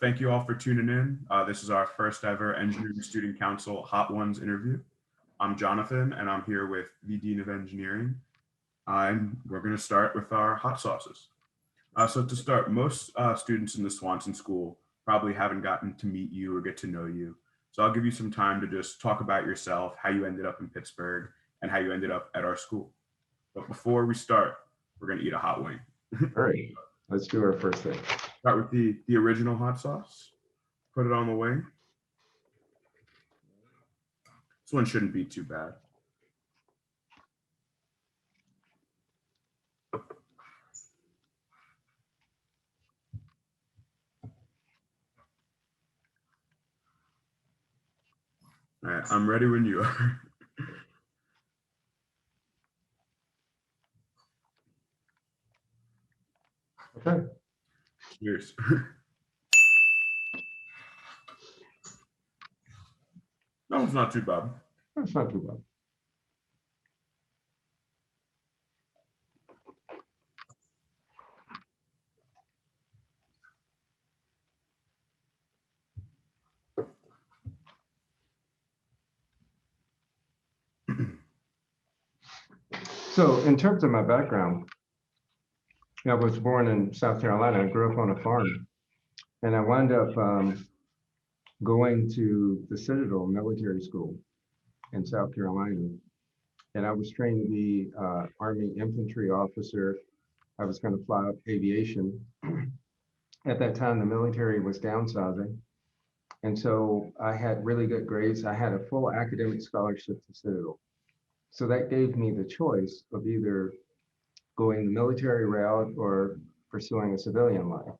Thank you all for tuning in. This is our first ever Engineering Student Council Hot Ones interview. I'm Jonathan, and I'm here with the Dean of Engineering, and we're going to start with our hot sauces. So to start, most students in the Swanson School probably haven't gotten to meet you or get to know you. So I'll give you some time to just talk about yourself, how you ended up in Pittsburgh, and how you ended up at our school. But before we start, we're going to eat a hot wing. All right, let's do our first thing. Start with the original hot sauce. Put it on the wing. This one shouldn't be too bad. All right, I'm ready when you are. Okay. Cheers. That one's not too bad. That's not too bad. So in terms of my background, I was born in South Carolina. I grew up on a farm, and I wound up going to the Citadel Military School in South Carolina. And I was trained to be Army infantry officer. I was going to fly up aviation. At that time, the military was downsizing. And so I had really good grades. I had a full academic scholarship to Citadel. So that gave me the choice of either going the military route or pursuing a civilian life.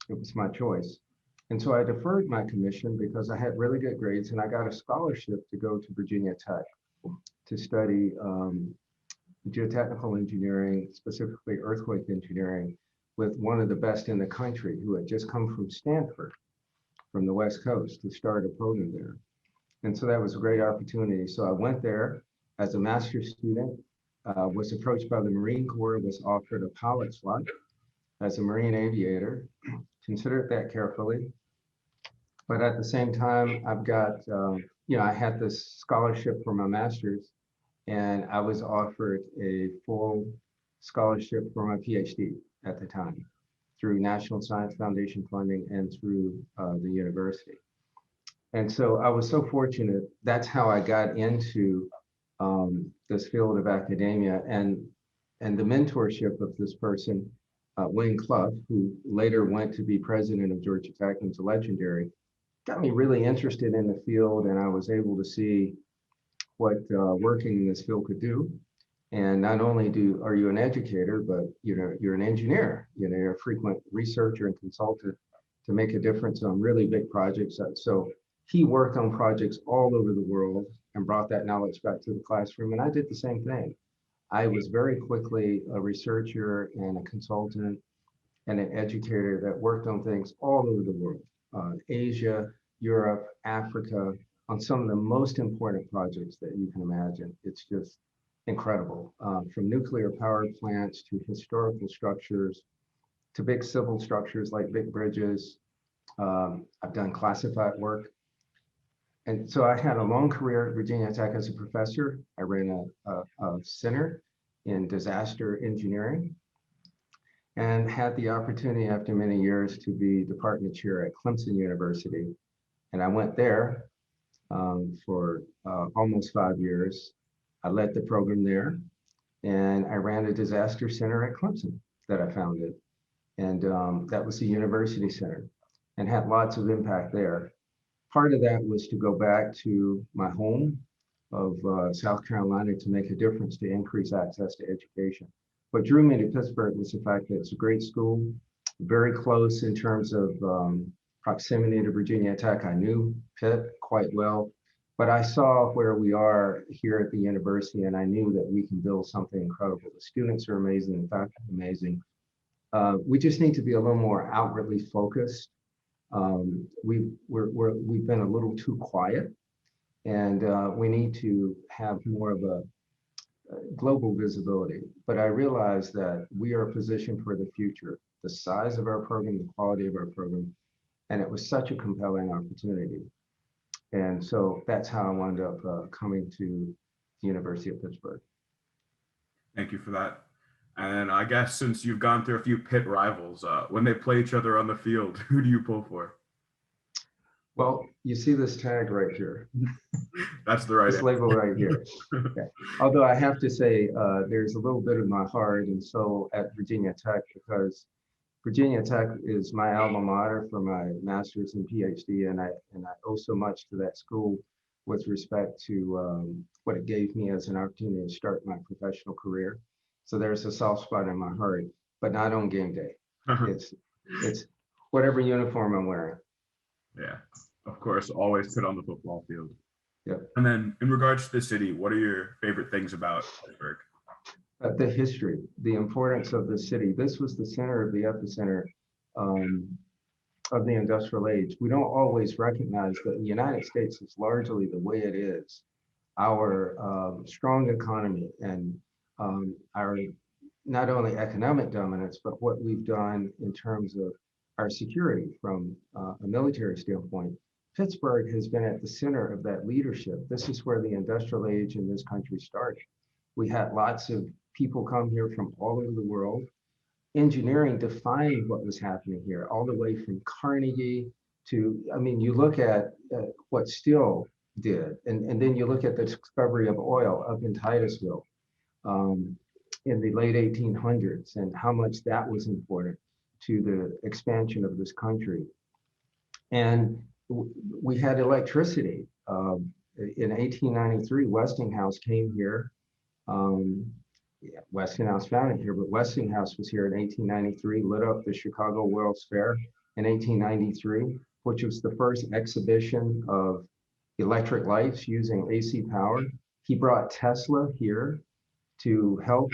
It was my choice. And so I deferred my commission because I had really good grades and I got a scholarship to go to Virginia Tech to study geotechnical engineering, specifically earthquake engineering, with one of the best in the country who had just come from Stanford, from the West Coast, to start a program there. And so that was a great opportunity. So I went there as a master's student, was approached by the Marine Corps, was offered a pilot's slot as a Marine aviator, considered that carefully. But at the same time, I've got, I had this scholarship for my master's, and I was offered a full scholarship for my PhD at the time through National Science Foundation funding and through the university. And so I was so fortunate. That's how I got into this field of academia and the mentorship of this person, Wayne Clough, who later went to be president of Georgia Tech and is legendary, got me really interested in the field, and I was able to see what working in this field could do. And not only are you an educator, but you're an engineer. You're a frequent researcher and consultant to make a difference on really big projects. So he worked on projects all over the world and brought that knowledge back to the classroom. And I did the same thing. I was very quickly a researcher and a consultant and an educator that worked on things all over the world, Asia, Europe, Africa, on some of the most important projects that you can imagine. It's just incredible, from nuclear power plants to historical structures to big civil structures like big bridges. I've done classified work. And so I had a long career at Virginia Tech as a professor. I ran a center in disaster engineering and had the opportunity after many years to be department chair at Clemson University. And I went there for almost 5 years. I led the program there, and I ran a disaster center at Clemson that I founded. And that was the university center and had lots of impact there. Part of that was to go back to my home of South Carolina to make a difference to increase access to education. What drew me to Pittsburgh was the fact that it's a great school, very close in terms of proximity to Virginia Tech. I knew Pitt quite well, but I saw where we are here at the university, and I knew that we can build something incredible. The students are amazing, the faculty are amazing. We just need to be a little more outwardly focused. We've been a little too quiet, and we need to have more of a global visibility. But I realize that we are positioned for the future. the size of our program, the quality of our program, and it was such a compelling opportunity. And so that's how I wound up coming to the University of Pittsburgh. Thank you for that. And I guess since you've gone through a few Pitt rivals, when they play each other on the field, who do you pull for? Well, you see this tag right here, That's the right this answer. label right here. Okay. Although I have to say, there's a little bit of my heart and soul at Virginia Tech, because Virginia Tech is my alma mater for my master's and PhD, and I owe so much to that school with respect to what it gave me as an opportunity to start my professional career. So there's a soft spot in my heart, but not on game day. It's whatever uniform I'm wearing. Yeah, of course, always put on the football field. Yep. And then in regards to the city, what are your favorite things about Pittsburgh? The history, the importance of the city. This was the center of the epicenter of the industrial age. We don't always recognize that the United States is largely the way it is. Our strong economy and our not only economic dominance, but what we've done in terms of our security from a military standpoint. Pittsburgh has been at the center of that leadership. This is where the industrial age in this country started. We had lots of people come here from all over the world. Engineering defined what was happening here, all the way from Carnegie to, I mean, you look at what steel did, and then you look at the discovery of oil up in Titusville in the late 1800s, and how much that was important to the expansion of this country. And we had electricity. In 1893, Westinghouse came here. Westinghouse found it here, but Westinghouse was here in 1893, lit up the Chicago World's Fair in 1893, which was the first exhibition of electric lights using AC power. He brought Tesla here to help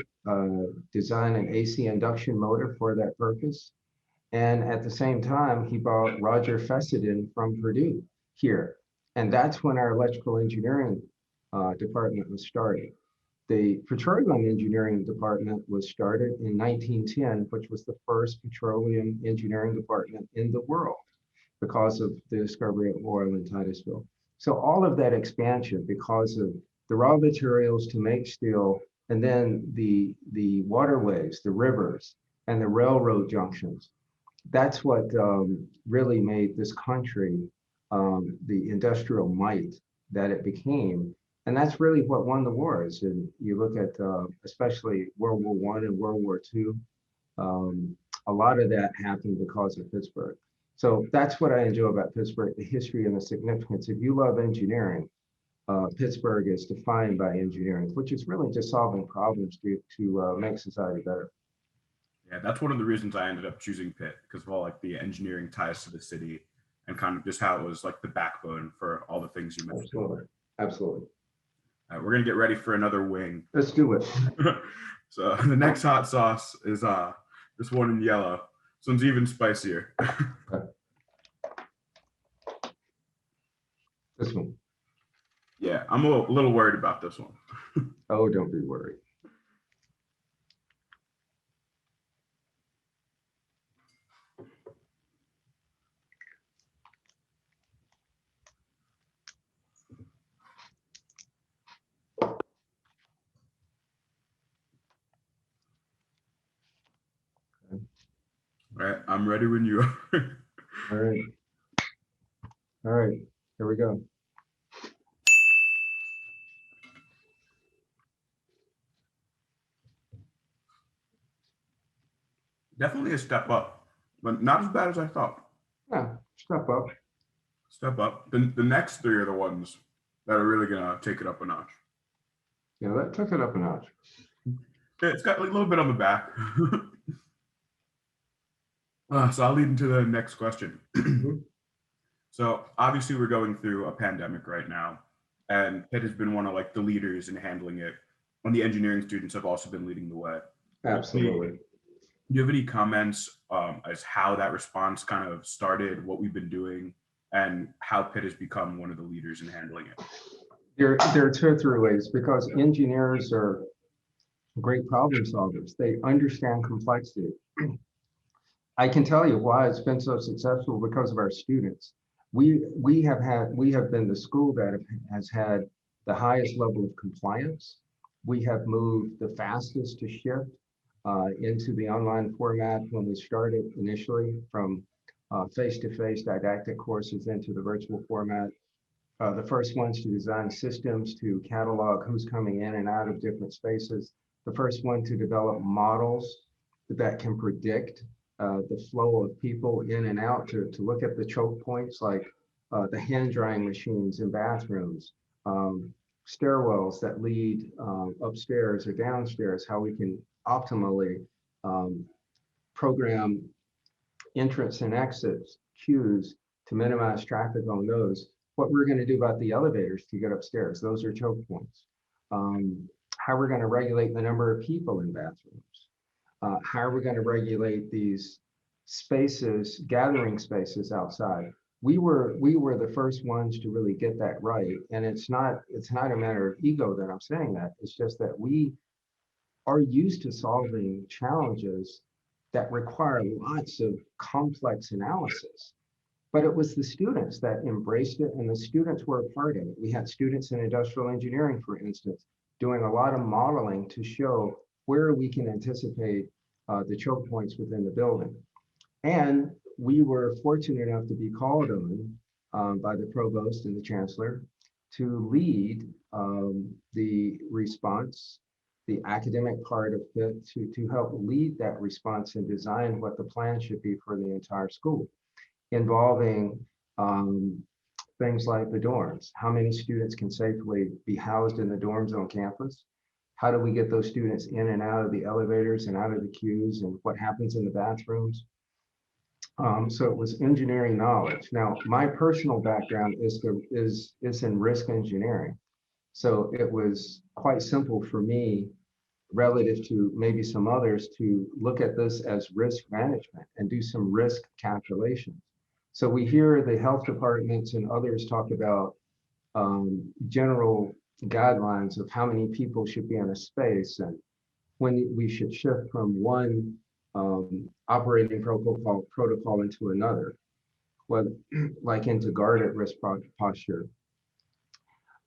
design an AC induction motor for that purpose. And at the same time, he brought Roger Fessenden from Purdue here. And that's when our electrical engineering department was started. The petroleum engineering department was started in 1910, which was the first petroleum engineering department in the world because of the discovery of oil in Titusville. So all of that expansion, because of the raw materials to make steel, and then the waterways, the rivers, and the railroad junctions, that's what really made this country the industrial might that it became. And that's really what won the wars. And you look at especially World War I and World War II, a lot of that happened because of Pittsburgh. So that's what I enjoy about Pittsburgh, the history and the significance. If you love engineering, Pittsburgh is defined by engineering, which is really just solving problems to make society better. Yeah, that's one of the reasons I ended up choosing Pitt, because of all like the engineering ties to the city and kind of just how it was like the backbone for all the things you mentioned. Absolutely. Absolutely. All right, we're gonna get ready for another wing. Let's do it. So the next hot sauce is this one in yellow. This one's even spicier. This one. Yeah, I'm a little worried about this one. Oh, don't be worried. All right, I'm ready when you are. All right. All right, here we go. Definitely a step up, but not as bad as I thought. Yeah, step up. Step up. The next three are the ones that are really gonna take it up a notch. Yeah, that took it up a notch. It's got a little bit on the back. So I'll lead into the next question. So obviously we're going through a pandemic right now, and Pitt has been one of like the leaders in handling it. And the engineering students have also been leading the way. Absolutely. Do you have any comments as how that response kind of started, what we've been doing, and how Pitt has become one of the leaders in handling it? There are two or three ways, because engineers are great problem solvers. They understand complexity. I can tell you why it's been so successful because of our students. We have been the school that has had the highest level of compliance. We have moved the fastest to shift into the online format when we started initially from face-to-face didactic courses into the virtual format. The first ones to design systems to catalog who's coming in and out of different spaces. The first one to develop models that can predict the flow of people in and out to look at the choke points like the hand drying machines in bathrooms, stairwells that lead upstairs or downstairs, how we can optimally um, program entrance and exits, queues to minimize traffic on those. What we're going to do about the elevators to get upstairs, those are choke points. How we're going to regulate the number of people in bathrooms. How are we going to regulate these spaces, gathering spaces outside? We were the first ones to really get that right. And it's not a matter of ego that I'm saying that. It's just that we are used to solving challenges that require lots of complex analysis. But it was the students that embraced it, and the students were a part of it. We had students in industrial engineering, for instance, doing a lot of modeling to show where we can anticipate the choke points within the building. And we were fortunate enough to be called on by the provost and the chancellor to lead the response, the academic part of Pitt, to help lead that response and design what the plan should be for the entire school, involving things like the dorms. How many students can safely be housed in the dorms on campus? How do we get those students in and out of the elevators and out of the queues, and what happens in the bathrooms? So it was engineering knowledge. Now, my personal background is in risk engineering. So it was quite simple for me relative to maybe some others to look at this as risk management and do some risk calculations. So we hear the health departments and others talk about general guidelines of how many people should be in a space and when we should shift from one operating protocol into another, whether, like into guarded risk posture.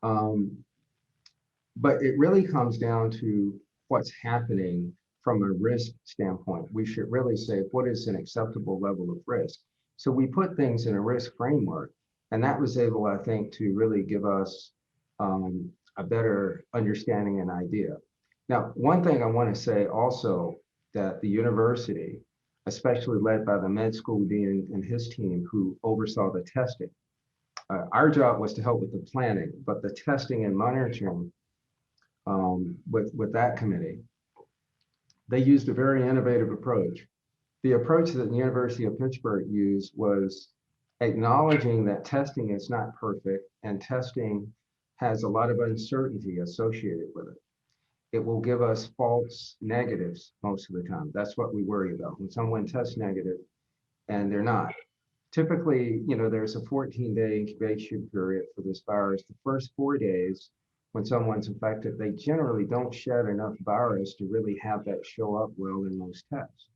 But it really comes down to what's happening from a risk standpoint. We should really say, what is an acceptable level of risk? So we put things in a risk framework, and that was able, I think, to really give us a better understanding and idea. Now, one thing I want to say also that the university, especially led by the med school dean and his team who oversaw the testing, our job was to help with the planning, but the testing and monitoring with that committee, they used a very innovative approach. The approach that the University of Pittsburgh used was acknowledging that testing is not perfect and testing has a lot of uncertainty associated with it. It will give us false negatives most of the time. That's what we worry about. When someone tests negative and they're not. Typically, there's a 14-day incubation period for this virus. The first 4 days, when someone's infected, they generally don't shed enough virus to really have that show up well in most tests.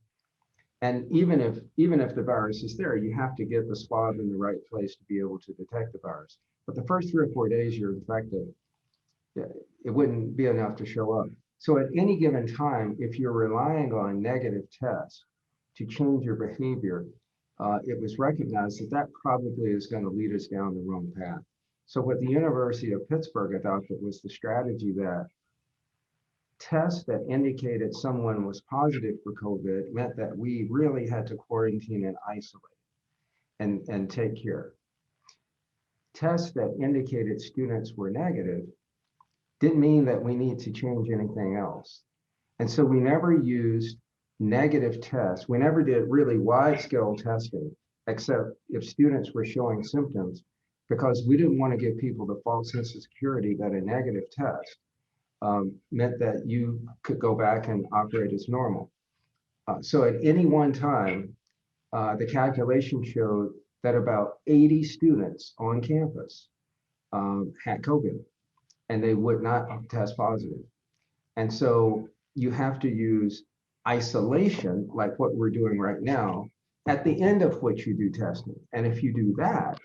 And even if the virus is there, you have to get the swab in the right place to be able to detect the virus. But the first 3 or 4 days you're infected, it wouldn't be enough to show up. So at any given time, if you're relying on negative tests to change your behavior, it was recognized that that probably is going to lead us down the wrong path. So what the University of Pittsburgh adopted was the strategy that tests that indicated someone was positive for COVID meant that we really had to quarantine and isolate and take care. Tests that indicated students were negative didn't mean that we need to change anything else. And so we never used negative tests. We never did really wide-scale testing, except if students were showing symptoms, because we didn't want to give people the false sense of security that a negative test meant that you could go back and operate as normal. So at any one time, the calculation showed that about 80 students on campus had COVID, and they would not test positive. And so you have to use isolation, like what we're doing right now, at the end of which you do testing. And if you do that,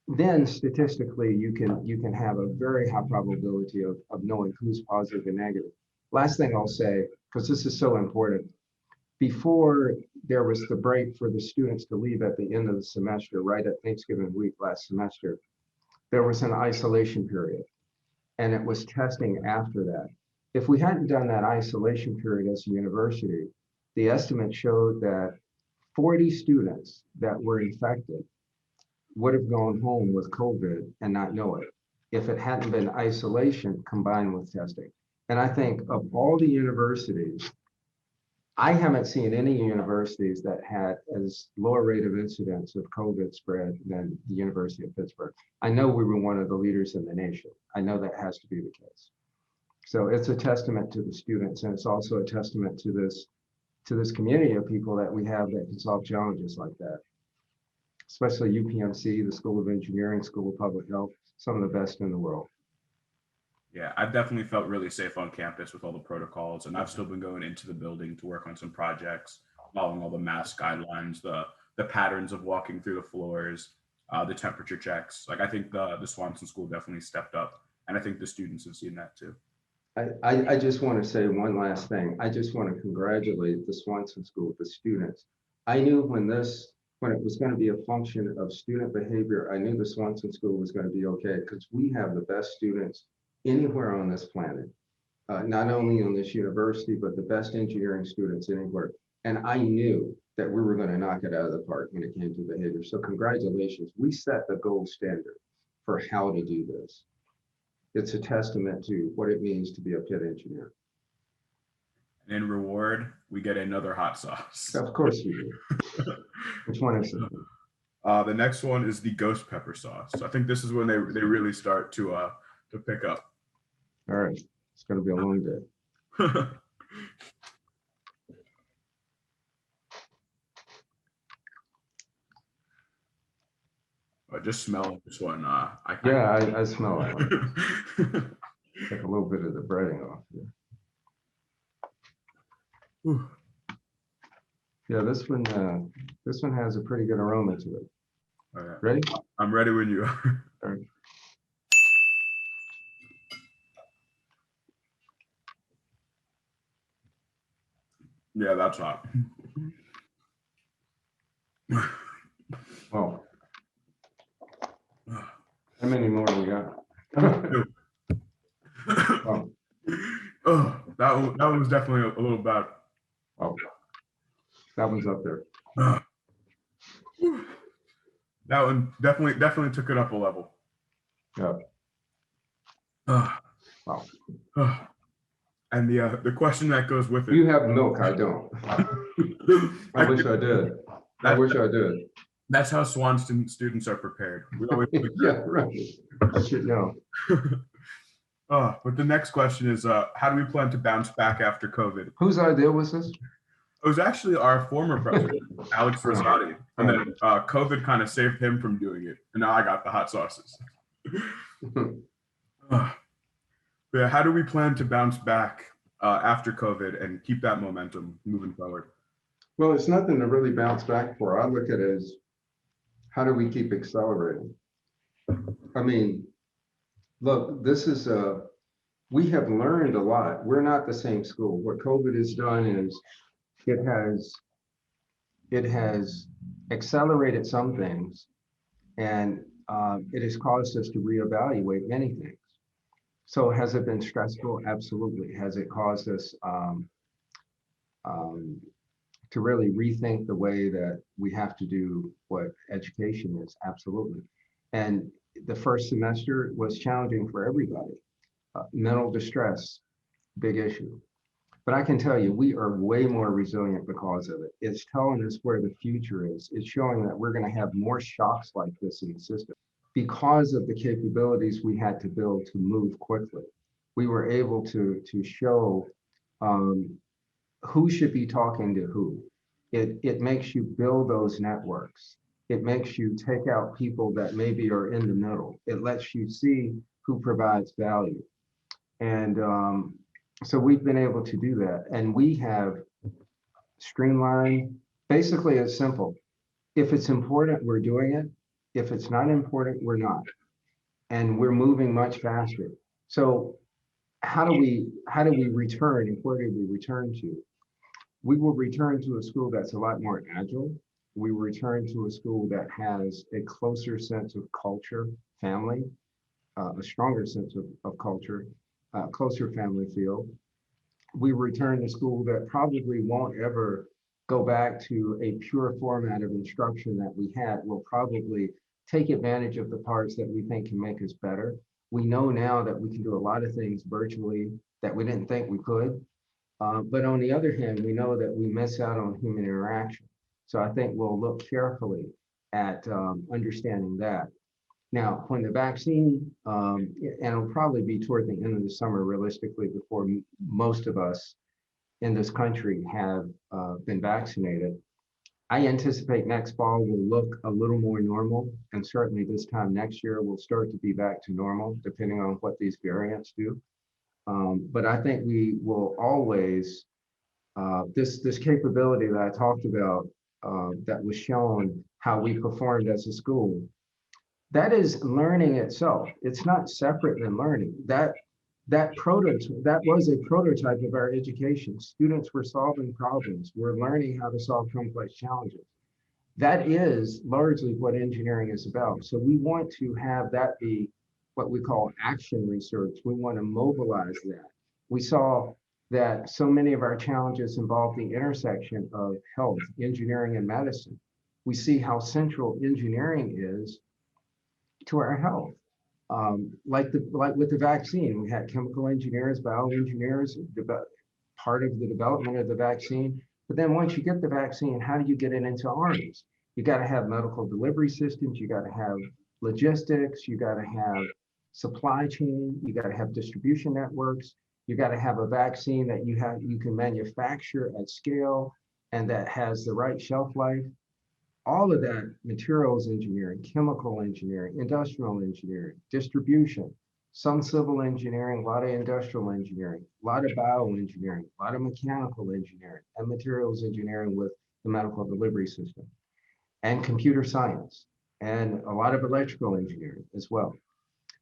then statistically you can have a very high probability of knowing who's positive and negative. Last thing I'll say, because this is so important, before there was the break for the students to leave at the end of the semester, right at Thanksgiving week last semester, there was an isolation period, and it was testing after that. If we hadn't done that isolation period as a university, the estimate showed that 40 students that were infected would have gone home with COVID and not know it if it hadn't been isolation combined with testing. And I think of all the universities, I haven't seen any universities that had as low a rate of incidence of COVID spread than the University of Pittsburgh. I know we were one of the leaders in the nation. I know that has to be the case. So it's a testament to the students, and it's also a testament to this community of people that we have that can solve challenges like that. Especially UPMC, the School of Engineering, School of Public Health, some of the best in the world. Yeah, I've definitely felt really safe on campus with all the protocols, and I've still been going into the building to work on some projects, following all the mask guidelines, the patterns of walking through the floors, the temperature checks. Like I think the Swanson School definitely stepped up, and I think the students have seen that too. I just want to say one last thing. I just want to congratulate the Swanson School, the students. I knew when it was going to be a function of student behavior, I knew the Swanson School was going to be okay because we have the best students anywhere on this planet, not only on this university, but the best engineering students anywhere. And I knew that we were going to knock it out of the park when it came to behavior. So congratulations. We set the gold standard for how to do this. It's a testament to what it means to be a Pitt engineer. And in reward, we get another hot sauce. Of course we do. Which one is it? The next one is the ghost pepper sauce. So I think this is when they really start to pick up. All right, it's going to be a long day. Just smelling this one. I smell it. Take a little bit of the breading off here. Yeah, this one has a pretty good aroma to it. All right. Ready? I'm ready when you are. All right. Yeah, that's hot. Oh. How many more we got? Oh. Oh, that one was definitely a little bad. Oh, that one's up there. That one definitely took it up a level. Yeah. Wow. And the question that goes with it. You have milk, I don't. I wish I did. I wish I did. That's how Swanson students are prepared. We always yeah, right. I should know. But the next question is, how do we plan to bounce back after COVID? Whose idea was this? It was actually our former president, Alex Rosati. And then COVID kind of saved him from doing it. And now I got the hot sauces. Yeah, how do we plan to bounce back after COVID and keep that momentum moving forward? Well, it's nothing to really bounce back for. I look at it as, how do we keep accelerating? I mean, look, this is we have learned a lot. We're not the same school. What COVID has done is it has accelerated some things, and it has caused us to reevaluate many things. So has it been stressful? Absolutely. Has it caused us to really rethink the way that we have to do what education is? Absolutely. And the first semester was challenging for everybody. Mental distress, big issue. But I can tell you, we are way more resilient because of it. It's telling us where the future is. It's showing that we're going to have more shocks like this in the system. Because of the capabilities we had to build to move quickly, we were able to show who should be talking to who. It makes you build those networks. It makes you take out people that maybe are in the middle. It lets you see who provides value. And so we've been able to do that. And we have streamlined Basically, it's simple. If it's important, we're doing it. If it's not important, we're not. And we're moving much faster. So how do we return and where do we return to? We will return to a school that's a lot more agile. We will return to a school that has a closer sense of culture, family, a stronger sense of culture, closer family feel. We return to school that probably won't ever go back to a pure format of instruction that we had. We'll probably take advantage of the parts that we think can make us better. We know now that we can do a lot of things virtually that we didn't think we could. But on the other hand, we know that we miss out on human interaction. So I think we'll look carefully at understanding that. Now, when the vaccine, and it'll probably be toward the end of the summer, realistically, before most of us in this country have been vaccinated, I anticipate next fall will look a little more normal. And certainly this time next year, we'll start to be back to normal, depending on what these variants do. But I think we will always, this capability that I talked about, that was shown how we performed as a school, that is learning itself. It's not separate than learning. That was a prototype of our education. Students were solving problems. We're learning how to solve complex challenges. That is largely what engineering is about. So we want to have that be what we call action research. We want to mobilize that. We saw that so many of our challenges involve the intersection of health, engineering, and medicine. We see how central engineering is to our health. Like with the vaccine, we had chemical engineers, bioengineers, part of the development of the vaccine. But then once you get the vaccine, how do you get it into arms? You got to have medical delivery systems. You got to have logistics. You got to have supply chain. You got to have distribution networks. You got to have a vaccine that you can manufacture at scale and that has the right shelf life. All of that materials engineering, chemical engineering, industrial engineering, distribution, some civil engineering, a lot of industrial engineering, a lot of bioengineering, a lot of mechanical engineering, and materials engineering with the medical delivery system, and computer science, and a lot of electrical engineering as well.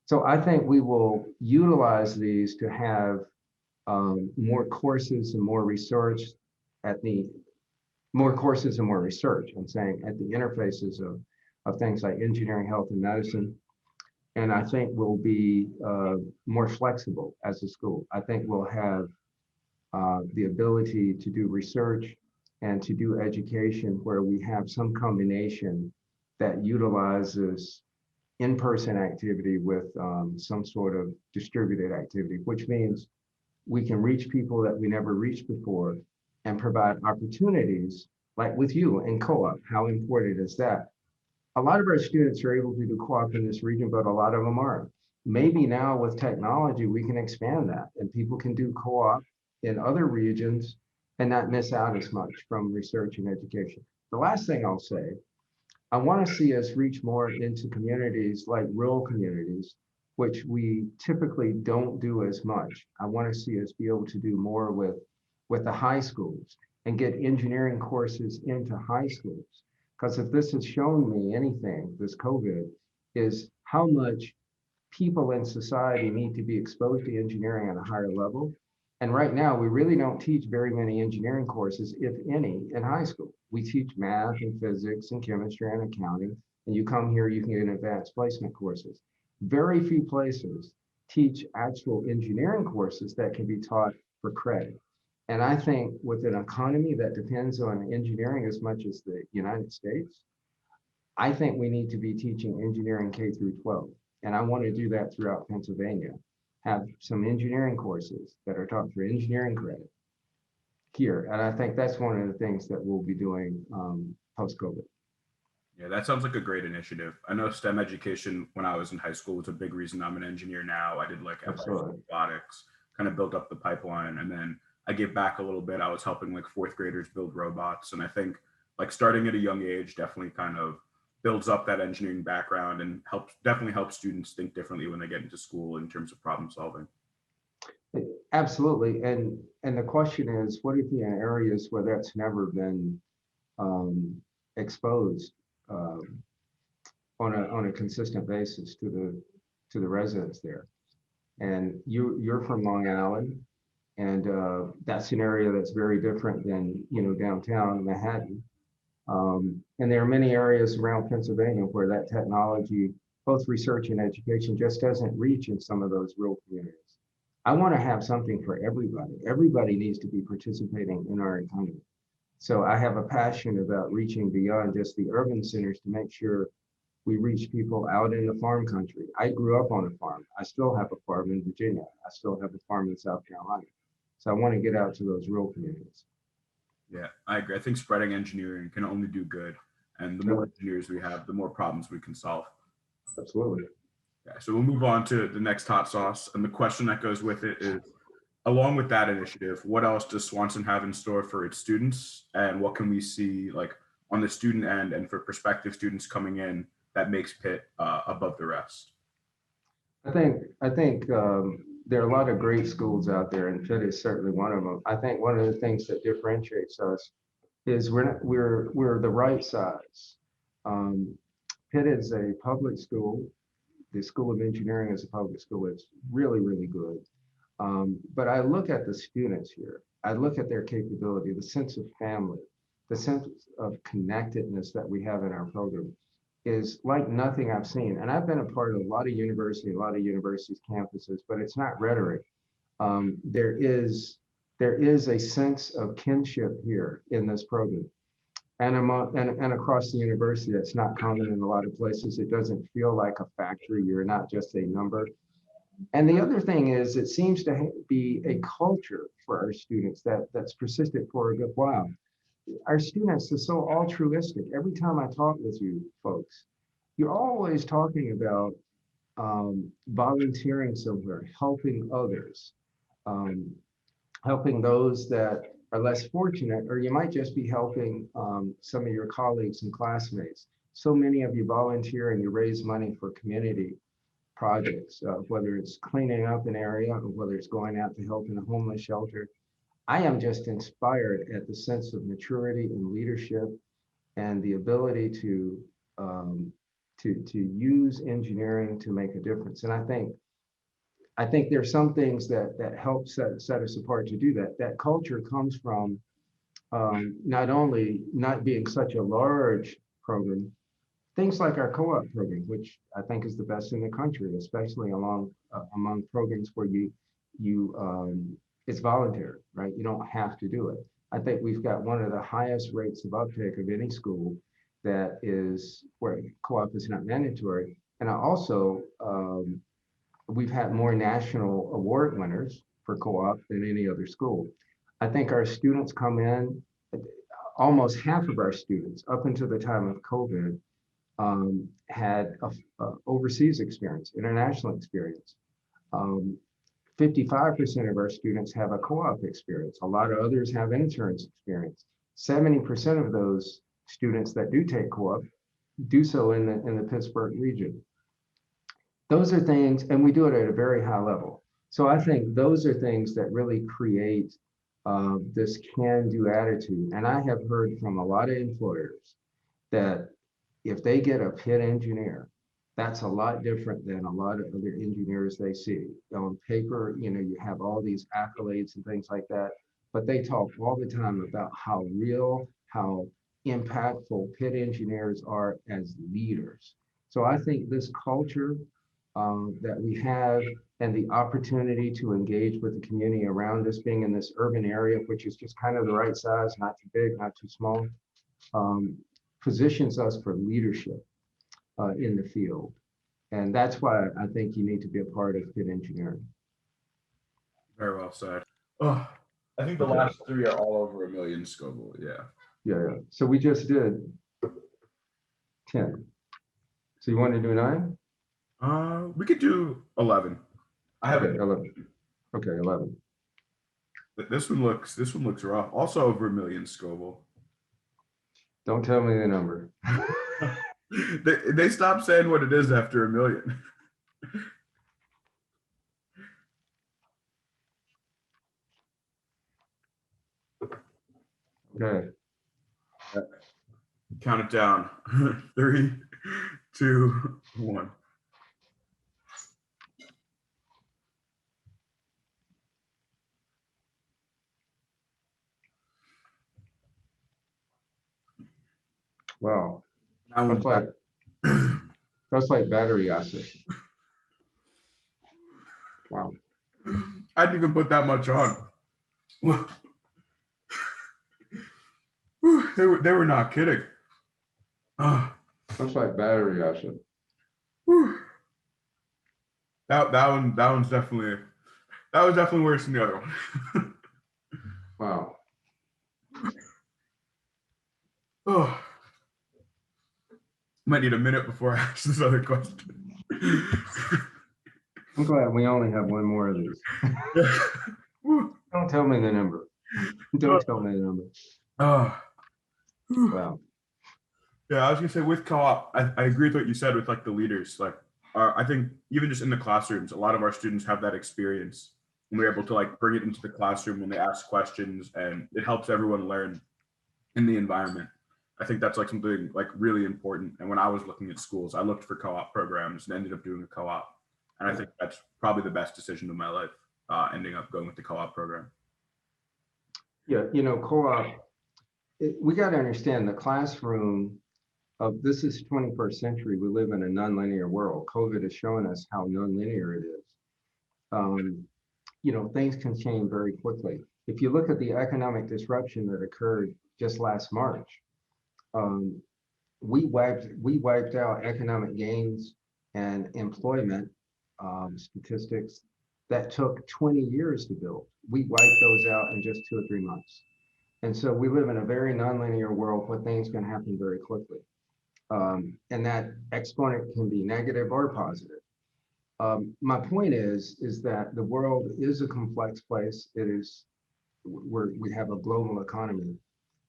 So I think we will utilize these to have more courses and more research at the more courses and more research. I'm saying at the interfaces of things like engineering, health, and medicine. And I think we'll be more flexible as a school. I think we'll have the ability to do research and to do education where we have some combination that utilizes in-person activity with some sort of distributed activity, which means we can reach people that we never reached before and provide opportunities like with you in co-op. How important is that? A lot of our students are able to do co-op in this region, but a lot of them aren't. Maybe now with technology, we can expand that and people can do co-op in other regions and not miss out as much from research and education. The last thing I'll say, I want to see us reach more into communities like rural communities, which we typically don't do as much. I want to see us be able to do more with the high schools and get engineering courses into high schools. Because if this has shown me anything, this COVID, is how much people in society need to be exposed to engineering at a higher level. And right now, we really don't teach very many engineering courses, if any, in high school. We teach math and physics and chemistry and accounting. And you come here, you can get advanced placement courses. Very few places teach actual engineering courses that can be taught for credit. And I think with an economy that depends on engineering as much as the United States, I think we need to be teaching engineering K through 12. And I want to do that throughout Pennsylvania. Have some engineering courses that are taught for engineering credit here. And I think that's one of the things that we'll be doing post-COVID. Yeah, that sounds like a great initiative. I know STEM education when I was in high school was a big reason I'm an engineer now. I did like robotics, kind of built up the pipeline, and then I gave back a little bit. I was helping like fourth graders build robots, and I think like starting at a young age definitely kind of builds up that engineering background and definitely helps students think differently when they get into school in terms of problem solving. Absolutely. And the question is, what if in areas where that's never been exposed on a consistent basis to the residents there. And you're from Long Island, and that's an area that's very different than downtown Manhattan. And there are many areas around Pennsylvania where that technology, both research and education, just doesn't reach in some of those rural communities. I want to have something for everybody. Everybody needs to be participating in our economy. So I have a passion about reaching beyond just the urban centers to make sure we reach people out in the farm country. I grew up on a farm. I still have a farm in Virginia. I still have a farm in South Carolina. So I want to get out to those rural communities. Yeah, I agree. I think spreading engineering can only do good. And the more engineers we have, the more problems we can solve. Absolutely. Yeah, so we'll move on to the next hot sauce. And the question that goes with it is, along with that initiative, what else does Swanson have in store for its students? And what can we see like on the student end and for prospective students coming in that makes Pitt above the rest? I think there are a lot of great schools out there, and Pitt is certainly one of them. I think one of the things that differentiates us is we're the right size. Um, Pitt is a public school. The School of Engineering is a public school. It's really, really good. But I look at the students here. I look at their capability, the sense of family, the sense of connectedness that we have in our program is like nothing I've seen. And I've been a part of a lot of universities' campuses, but it's not rhetoric. There is a sense of kinship here in this program. And across the university, that's not common in a lot of places. It doesn't feel like a factory. You're not just a number. And the other thing is, it seems to be a culture for our students that's persisted for a good while. Our students are so altruistic. Every time I talk with you folks, you're always talking about volunteering somewhere, helping others, um, helping those that are less fortunate, or you might just be helping some of your colleagues and classmates. So many of you volunteer and you raise money for community projects, whether it's cleaning up an area or whether it's going out to help in a homeless shelter. I am just inspired at the sense of maturity and leadership and the ability um, to use engineering to make a difference. And I think there's some things that help set us apart to do that. That culture comes from not only not being such a large program, things like our co-op program, which I think is the best in the country, especially among programs where it's voluntary, right? You don't have to do it. I think we've got one of the highest rates of uptake of any school that is where co-op is not mandatory. And I also, we've had more national award winners for co-op than any other school. I think our students come in, almost half of our students up until the time of COVID had a overseas experience, international experience. 55% of our students have a co-op experience. A lot of others have interns experience. 70% of those students that do take co-op do so in the Pittsburgh region. Those are things, and we do it at a very high level. So I think those are things that really create this can-do attitude. And I have heard from a lot of employers that if they get a Pitt engineer, that's a lot different than a lot of other engineers they see. On paper, you have all these accolades and things like that, but they talk all the time about how real, how impactful Pitt engineers are as leaders. So I think this culture that we have and the opportunity to engage with the community around us, being in this urban area, which is just kind of the right size, not too big, not too small, positions us for leadership in the field. And that's why I think you need to be a part of Pitt Engineering. Very well said. Oh, I think the Okay. last three are all over a million Scoville. Yeah. Yeah. So we just did 10. So you want to do 9? We could do 11. I have Okay, 11. Okay, 11. This one looks rough. Also over a million Scoville. Don't tell me the number. They stopped saying what it is after a million. Okay. Count it down. 3, 2, 1. Wow, That one's back. that's like battery acid. Wow. I didn't even put that much on. They were not kidding. That's like battery acid. That was definitely worse than the other one. Wow. Oh, might need a minute before I ask this other question. I'm glad we only have one more of these. Don't tell me the number. Don't tell me the number. Wow. Yeah, I was gonna say with co-op, I agree with what you said with like the leaders. Like, I think even just in the classrooms, a lot of our students have that experience, and we're able to like bring it into the classroom when they ask questions, and it helps everyone learn in the environment. I think that's like something like really important. And when I was looking at schools, I looked for co-op programs and ended up doing a co-op. And I think that's probably the best decision of my life, ending up going with the co-op program. Yeah, co-op, we got to understand the classroom of this is 21st century. We live in a nonlinear world. COVID is showing us how nonlinear it is. Things can change very quickly. If you look at the economic disruption that occurred just last March, we wiped out economic gains and employment statistics that took 20 years to build. We wiped those out in just 2 or 3 months. And so we live in a very nonlinear world where things can happen very quickly. And that exponent can be negative or positive. My point is that the world is a complex place. We have a global economy.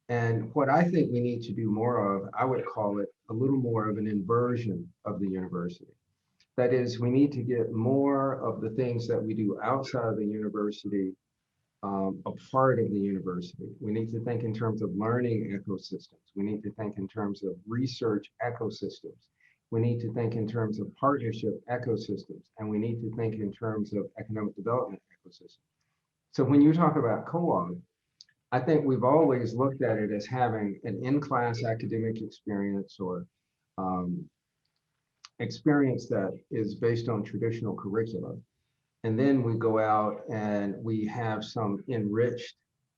And what I think we need to do more of, I would call it a little more of an inversion of the university. That is, we need to get more of the things that we do outside of the university a part of the university. We need to think in terms of learning ecosystems. We need to think in terms of research ecosystems. We need to think in terms of partnership ecosystems. And we need to think in terms of economic development ecosystems. So when you talk about co-op, I think we've always looked at it as having an in-class academic experience or experience that is based on traditional curriculum. And then we go out and we have some enriched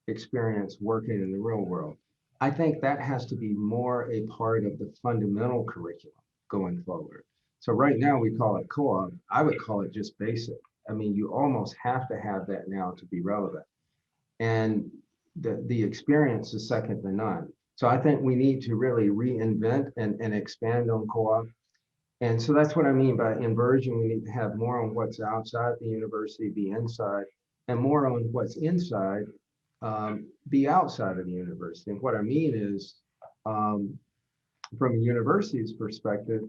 experience working in the real world. I think that has to be more a part of the fundamental curriculum going forward. So right now we call it co-op. I would call it just basic. I mean, you almost have to have that now to be relevant. And the experience is second to none. So I think we need to really reinvent and expand on co-op. And so that's what I mean by inversion. We need to have more on what's outside the university, be inside, and more on what's inside, be outside of the university. And what I mean is, from a university's perspective,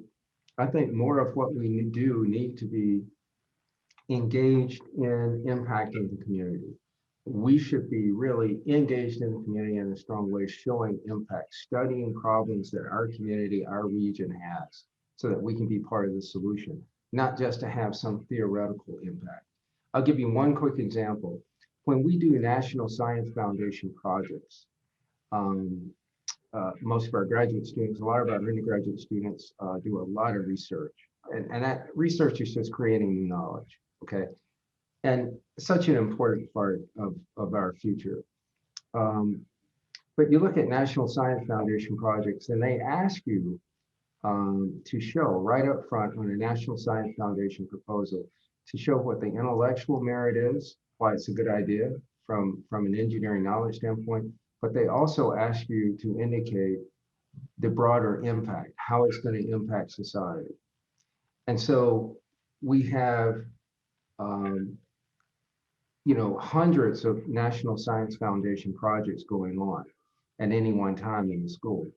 I think more of what we do need to be engaged in impacting the community. We should be really engaged in the community in a strong way, showing impact, studying problems that our community, our region has, so that we can be part of the solution, not just to have some theoretical impact. I'll give you one quick example. When we do National Science Foundation projects, most of our graduate students, a lot of our undergraduate students do a lot of research. And that research is just creating new knowledge, okay? And such an important part of our future. But you look at National Science Foundation projects and they ask you to show right up front on a National Science Foundation proposal to show what the intellectual merit is, why it's a good idea from an engineering knowledge standpoint, but they also ask you to indicate the broader impact, how it's going to impact society. And so we have, hundreds of National Science Foundation projects going on at any one time in the school.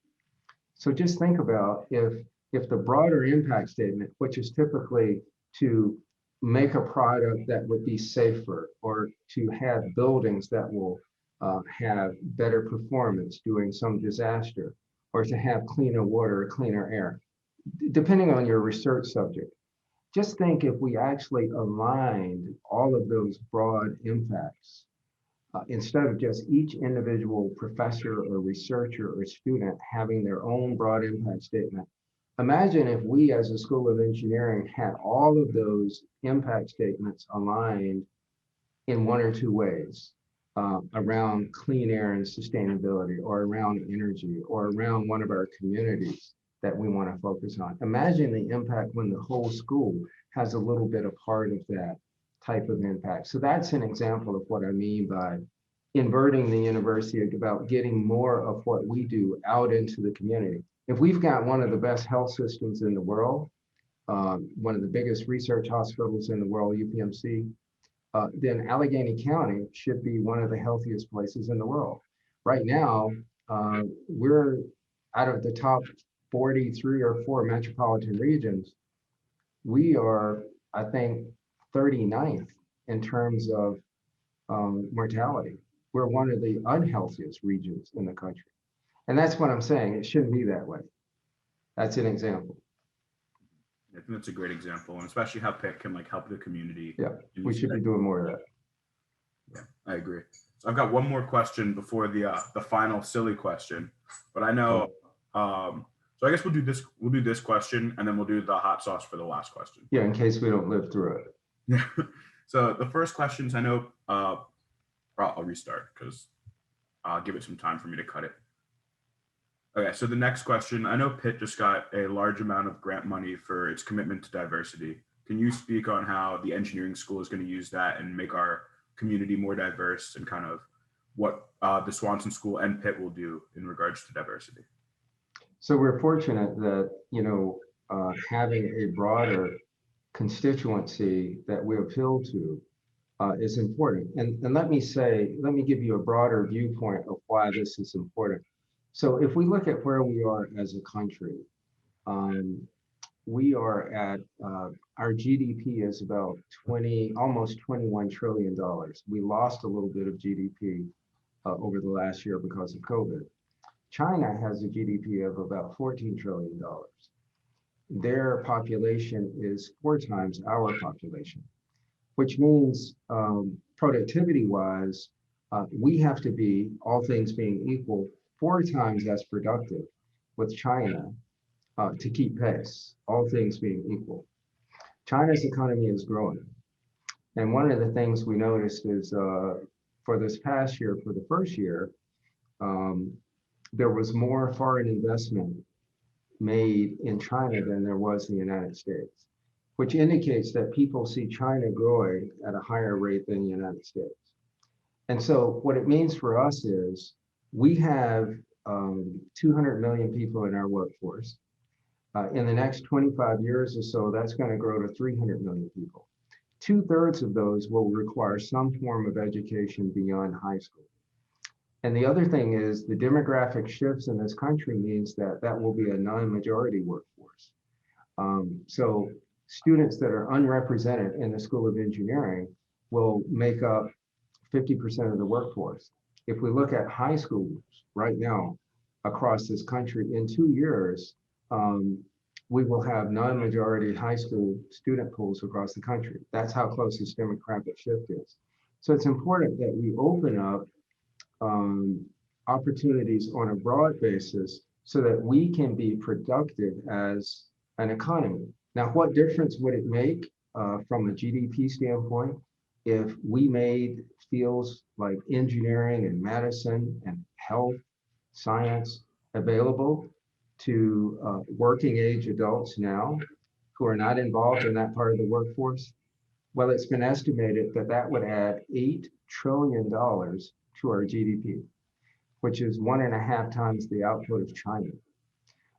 So just think about if the broader impact statement, which is typically to make a product that would be safer or to have buildings that will have better performance during some disaster, or to have cleaner water or cleaner air, depending on your research subject. Just think if we actually aligned all of those broad impacts instead of just each individual professor or researcher or student having their own broad impact statement. Imagine if we as a School of Engineering had all of those impact statements aligned in one or two ways around clean air and sustainability, or around energy, or around one of our communities that we want to focus on. Imagine the impact when the whole school has a little bit of part of that type of impact. So that's an example of what I mean by inverting the university, about getting more of what we do out into the community. If we've got one of the best health systems in the world, one of the biggest research hospitals in the world, UPMC, then Allegheny County should be one of the healthiest places in the world. Right now, we're out of the top 43 or 4 metropolitan regions, we are, I think, 39th in terms of mortality. We're one of the unhealthiest regions in the country. And that's what I'm saying. It shouldn't be that way. That's an example. I think that's a great example, and especially how Pitt can like help the community. Yeah, we should be doing more of that. Yeah, I agree. So I've got one more question before the final silly question, but I know. So I guess we'll do this. We'll do this question, and then we'll do the hot sauce for the last question. Yeah, in case we don't live through it. Yeah. So the first questions, I know. I'll restart because I'll give it some time for me to cut it. Okay, so the next question, I know Pitt just got a large amount of grant money for its commitment to diversity. Can you speak on how the engineering school is going to use that and make our community more diverse, and kind of what the Swanson School and Pitt will do in regards to diversity? So we're fortunate that, having a broader constituency that we appeal to is important. And let me give you a broader viewpoint of why this is important. So if we look at where we are as a country, we are at, our GDP is about almost $21 trillion. We lost a little bit of GDP over the last year because of COVID. China has a GDP of about $14 trillion. Their population is 4 times our population, which means productivity-wise, we have to be, all things being equal, 4 times as productive with China to keep pace, all things being equal. China's economy is growing. And one of the things we noticed is for this past year, for the first year, there was more foreign investment made in China than there was in the United States, which indicates that people see China growing at a higher rate than the United States. And so what it means for us is we have 200 million people in our workforce. In the next 25 years or so, that's going to grow to 300 million people. 2/3 of those will require some form of education beyond high school. And the other thing is the demographic shifts in this country means that that will be a non-majority workforce. So students that are unrepresented in the School of Engineering will make up 50% of the workforce. If we look at high schools right now across this country, in 2 years, we will have non-majority high school student pools across the country. That's how close this demographic shift is. So it's important that we open up opportunities on a broad basis so that we can be productive as an economy. Now, what difference would it make from a GDP standpoint if we made fields like engineering and medicine and health science available to working age adults now who are not involved in that part of the workforce? Well, it's been estimated that that would add $8 trillion to our GDP, which is 1.5 times the output of China.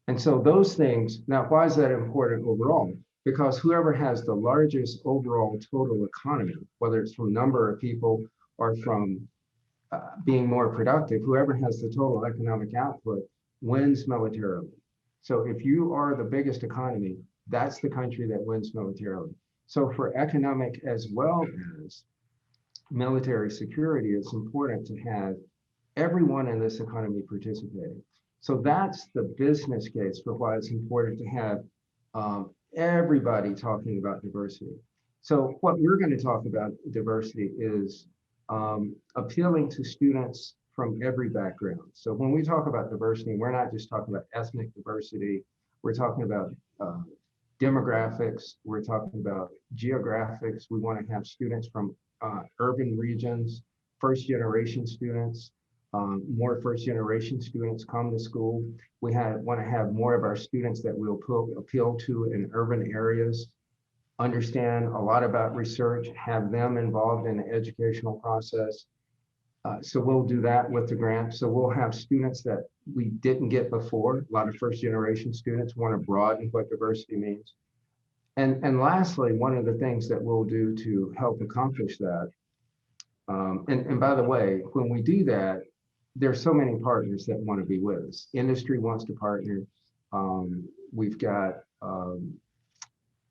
And so those things, now why is that important overall? Because whoever has the largest overall total economy, whether it's from number of people or from being more productive, whoever has the total economic output wins militarily. So if you are the biggest economy, that's the country that wins militarily. So for economic as well as military security, it's important to have everyone in this economy participating. So that's the business case for why it's important to have everybody talking about diversity. So what we're going to talk about diversity is appealing to students from every background. So when we talk about diversity, we're not just talking about ethnic diversity, we're talking about demographics, we're talking about geographics. We want to have students from urban regions, first generation students, more first generation students come to school. We want to have more of our students that we'll appeal to in urban areas, understand a lot about research, have them involved in the educational process. So we'll do that with the grant. So we'll have students that we didn't get before. A lot of first generation students want to broaden what diversity means. And lastly, one of the things that we'll do to help accomplish that, and by the way, when we do that, there's so many partners that want to be with us. Industry wants to partner. We've got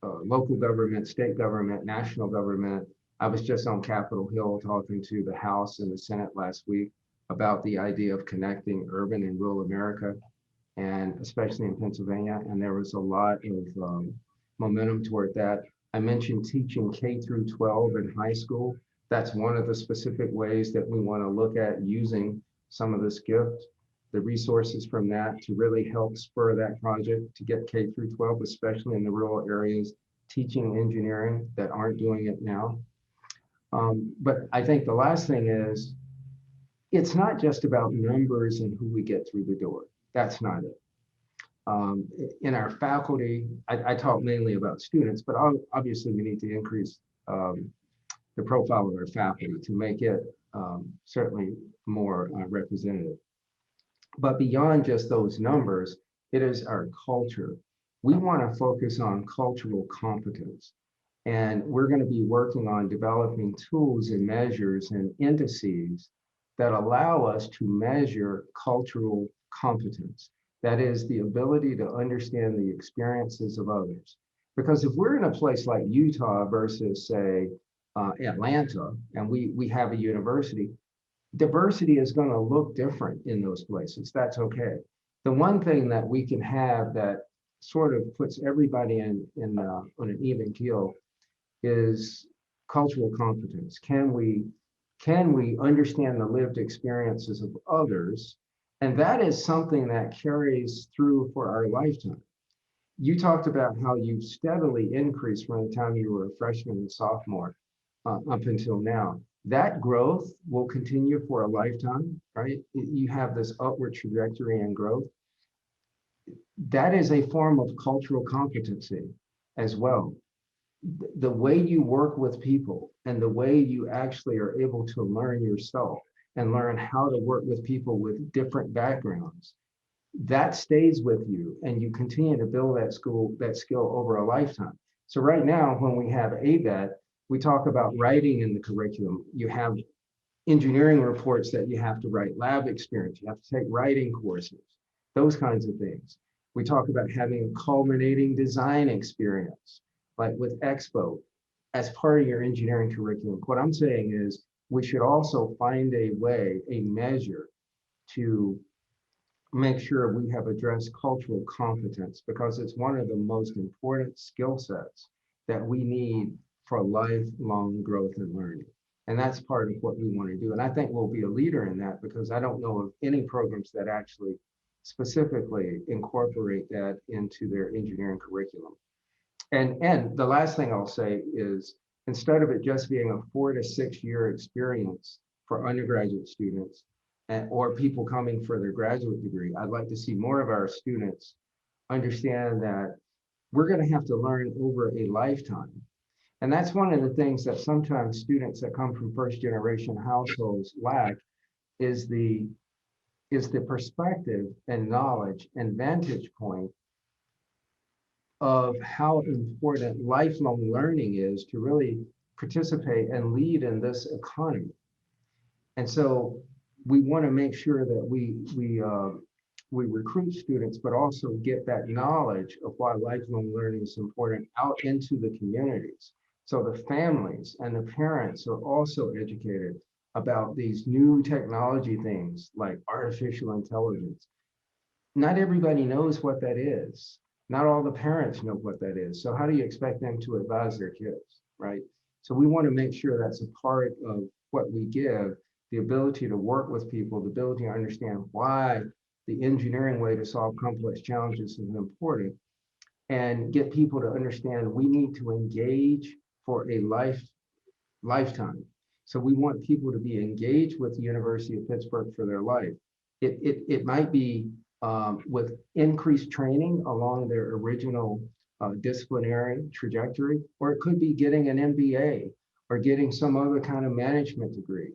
local government, state government, national government. I was just on Capitol Hill talking to the House and the Senate last week about the idea of connecting urban and rural America, and especially in Pennsylvania. And there was a lot of momentum toward that. I mentioned teaching K through 12 in high school. That's one of the specific ways that we want to look at using some of this gift, the resources from that to really help spur that project to get K through 12, especially in the rural areas, teaching engineering that aren't doing it now. But I think the last thing is, it's not just about numbers and who we get through the door. That's not it. In our faculty, I talk mainly about students, but obviously we need to increase the profile of our faculty to make it certainly more representative. But beyond just those numbers, it is our culture. We want to focus on cultural competence. And we're going to be working on developing tools and measures and indices that allow us to measure cultural competence. That is the ability to understand the experiences of others. Because if we're in a place like Utah versus, say, Atlanta, and we have a university, diversity is going to look different in those places. That's okay. The one thing that we can have that sort of puts everybody on an even keel is cultural competence. Can we understand the lived experiences of others? And that is something that carries through for our lifetime. You talked about how you've steadily increased from the time you were a freshman and sophomore up until now. That growth will continue for a lifetime, right? You have this upward trajectory and growth. That is a form of cultural competency as well. The way you work with people and the way you actually are able to learn yourself and learn how to work with people with different backgrounds, that stays with you and you continue to build that skill over a lifetime. So right now, when we have ABET, we talk about writing in the curriculum. You have engineering reports that you have to write, lab experience, you have to take writing courses, those kinds of things. We talk about having a culminating design experience, like with Expo, as part of your engineering curriculum. What I'm saying is we should also find a way, a measure to make sure we have addressed cultural competence, because it's one of the most important skill sets that we need for lifelong growth and learning. And that's part of what we want to do. And I think we'll be a leader in that, because I don't know of any programs that actually specifically incorporate that into their engineering curriculum. And the last thing I'll say is, instead of it just being a 4 to 6 year experience for undergraduate students or people coming for their graduate degree, I'd like to see more of our students understand that we're going to have to learn over a lifetime. And that's one of the things that sometimes students that come from first generation households lack, is the perspective and knowledge and vantage point of how important lifelong learning is to really participate and lead in this economy. And so we want to make sure that we recruit students, but also get that knowledge of why lifelong learning is important out into the communities. So the families and the parents are also educated about these new technology things like artificial intelligence. not everybody knows what that is. Not all the parents know what that is. So how do you expect them to advise their kids, right? So we want to make sure that's a part of what we give, the ability to work with people, the ability to understand why the engineering way to solve complex challenges is important, and get people to understand we need to engage for a lifetime. So we want people to be engaged with the University of Pittsburgh for their life. It might be with increased training along their original disciplinary trajectory, or it could be getting an MBA or getting some other kind of management degree,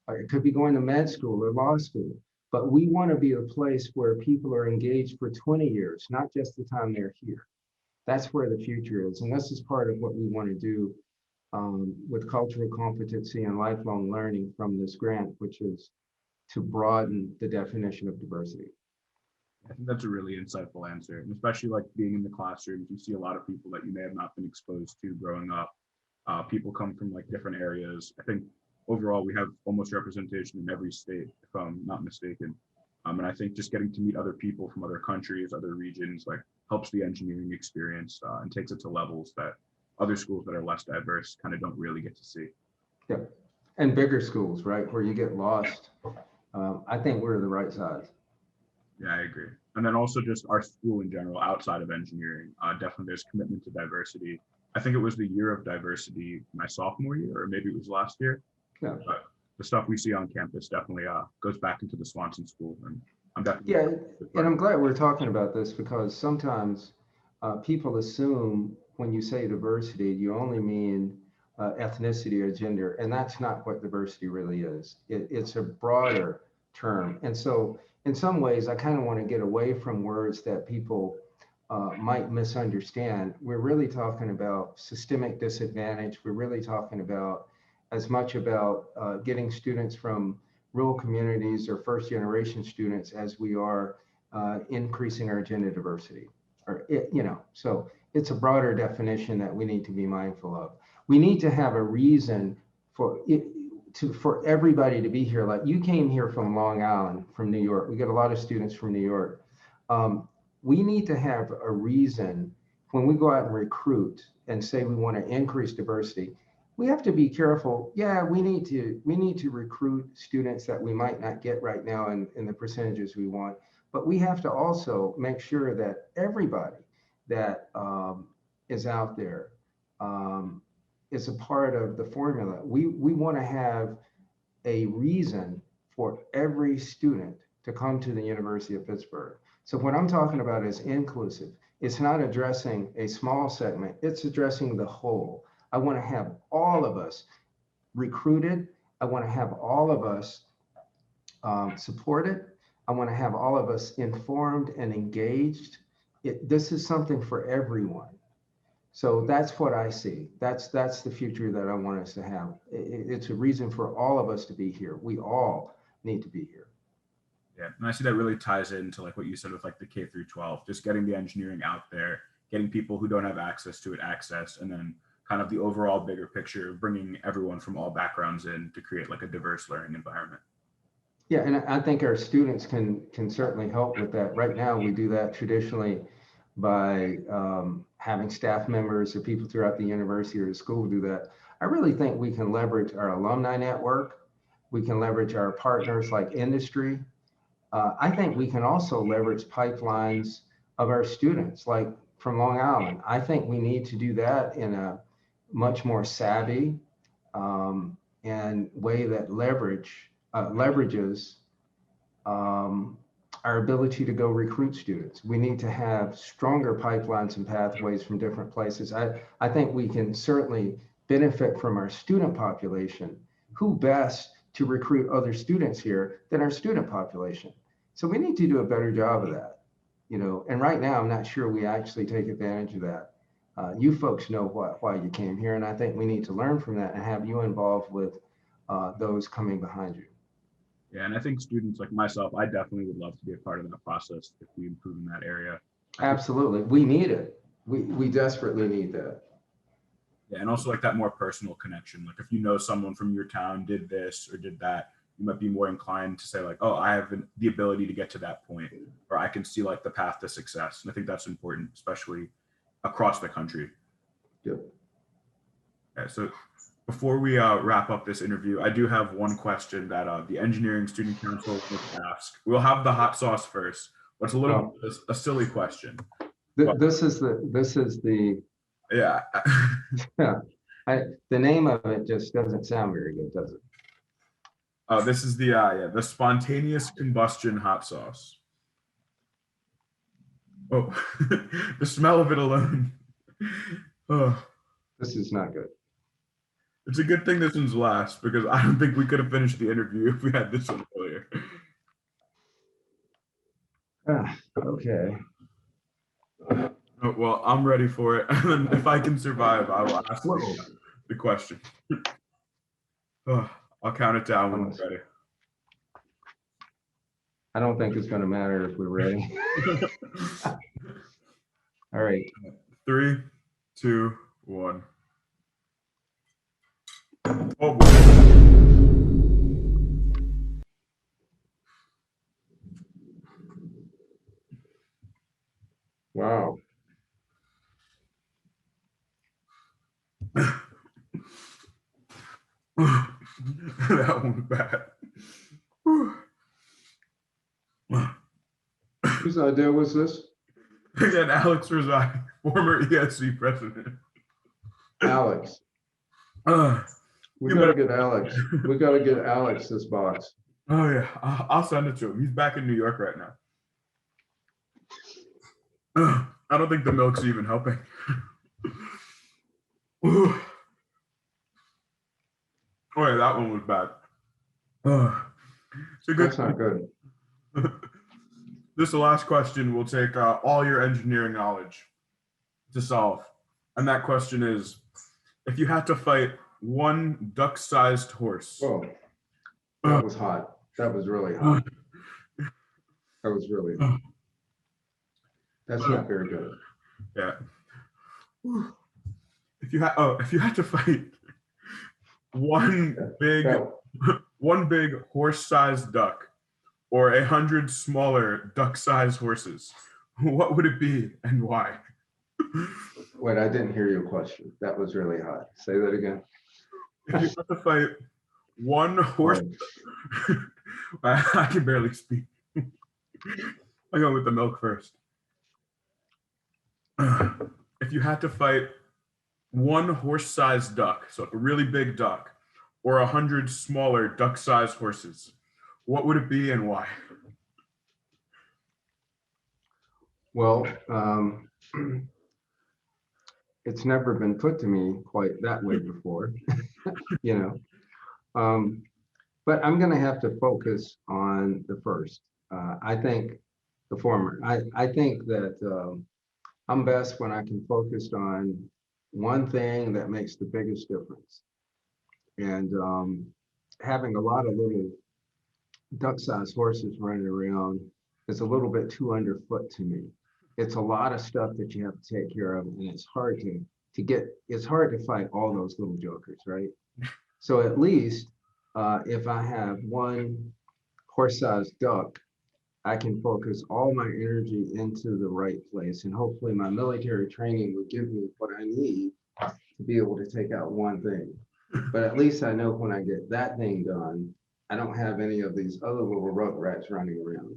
or it could be going to med school or law school. But we want to be a place where people are engaged for 20 years, not just the time they're here. That's where the future is. And this is part of what we want to do with cultural competency and lifelong learning from this grant, which is to broaden the definition of diversity. I think that's a really insightful answer, and especially like being in the classrooms, you see a lot of people that you may have not been exposed to growing up. People come from like different areas. I think overall we have almost representation in every state, if I'm not mistaken. And I think just getting to meet other people from other countries, other regions, like helps the engineering experience and takes it to levels that other schools that are less diverse kind of don't really get to see. Yeah. And bigger schools, right, where you get lost. I think we're the right size. Yeah, I agree. And then also just our school in general, outside of engineering, definitely there's commitment to diversity. I think it was the year of diversity my sophomore year, or maybe it was last year. Yeah. But the stuff we see on campus definitely goes back into the Swanson School, and I'm definitely. Yeah. And I'm glad we're talking about this because sometimes people assume when you say diversity, you only mean ethnicity or gender, and that's not what diversity really is. It's a broader term. And so, in some ways, I kind of want to get away from words that people might misunderstand. We're really talking about systemic disadvantage. We're really talking about as much about getting students from rural communities or first generation students as we are increasing our gender diversity. Or so it's a broader definition that we need to be mindful of. We need to have a reason for it for everybody to be here. Like you came here from Long Island, from New York. We get a lot of students from New York. We need to have a reason when we go out and recruit and say we want to increase diversity. We have to be careful. Yeah, we need to recruit students that we might not get right now in the percentages we want, but we have to also make sure that everybody that is out there is a part of the formula. We want to have a reason for every student to come to the University of Pittsburgh. So what I'm talking about is inclusive. It's not addressing a small segment, it's addressing the whole. I want to have all of us recruited. I want to have all of us supported. I want to have all of us informed and engaged. This is something for everyone. So that's what I see. That's the future that I want us to have. It's a reason for all of us to be here. We all need to be here. Yeah, and I see that really ties into like what you said with like the K through 12, just getting the engineering out there, getting people who don't have access to it access, and then kind of the overall bigger picture of bringing everyone from all backgrounds in to create like a diverse learning environment. Yeah, and I think our students can certainly help with that. Right now, we do that traditionally by having staff members or people throughout the university or the school do that. I really think we can leverage our alumni network. We can leverage our partners like industry. I think we can also leverage pipelines of our students, like from Long Island. I think we need to do that in a much more savvy and way that leverages our ability to go recruit students. We need to have stronger pipelines and pathways from different places. I think we can certainly benefit from our student population. Who best to recruit other students here than our student population? So we need to do a better job of that, and right now I'm not sure we actually take advantage of that. You folks know why you came here, and I think we need to learn from that and have you involved with those coming behind you. Yeah, and I think students like myself, I definitely would love to be a part of that process if we improve in that area. Absolutely. We need it. We desperately need that. Yeah, and also like that more personal connection. Like if you know someone from your town did this or did that, you might be more inclined to say like, oh, I have the ability to get to that point, or I can see like the path to success. And I think that's important, especially across the country. Yep. Okay, so before we wrap up this interview, I do have one question that the Engineering Student Council would ask. We'll have the hot sauce first. What's a little a silly question. This is the Yeah. yeah. The name of it just doesn't sound very good, does it? Oh, this is the spontaneous combustion hot sauce. Oh, the smell of it alone. Oh, This is not good. it's a good thing this one's last because I don't think we could have finished the interview if we had this one earlier. Okay. Oh, well, I'm ready for it. And if I can survive, I will ask the question. Oh, I'll count it down when we're ready. I don't think it's going to matter if we're ready. All right. 3, 2, 1. Oh boy. Wow. That one's bad. Whose idea was this? Again, Alex Rosai, former ESC president. Alex. We gotta get Alex. We gotta get Alex this box. Oh yeah, I'll send it to him. He's back in New York right now. I don't think the milk's even helping. Oh yeah, that one was bad. So good. That's not good. This is the last question. We'll take all your engineering knowledge to solve. And that question is, if you had to fight one duck-sized horse. Whoa, that was hot. That was really hot. That was really hot. That's not very good. Yeah. If you had to fight one big horse-sized duck or 100 smaller duck-sized horses, what would it be and why? Wait, I didn't hear your question. That was really hot. Say that again. If you had to fight one horse, I can barely speak. I go with the milk first. If you had to fight one horse-sized duck, so a really big duck, or 100 smaller duck-sized horses, what would it be and why? Well, it's never been put to me quite that way before, you know. But I'm going to have to focus on the first. I think the former. I think that I'm best when I can focus on one thing that makes the biggest difference. And having a lot of little duck-sized horses running around is a little bit too underfoot to me. It's a lot of stuff that you have to take care of, and it's hard to fight all those little jokers, right? So at least if I have one horse-sized duck, I can focus all my energy into the right place, and hopefully my military training will give me what I need to be able to take out one thing. But at least I know when I get that thing done, I don't have any of these other little rugrats running around.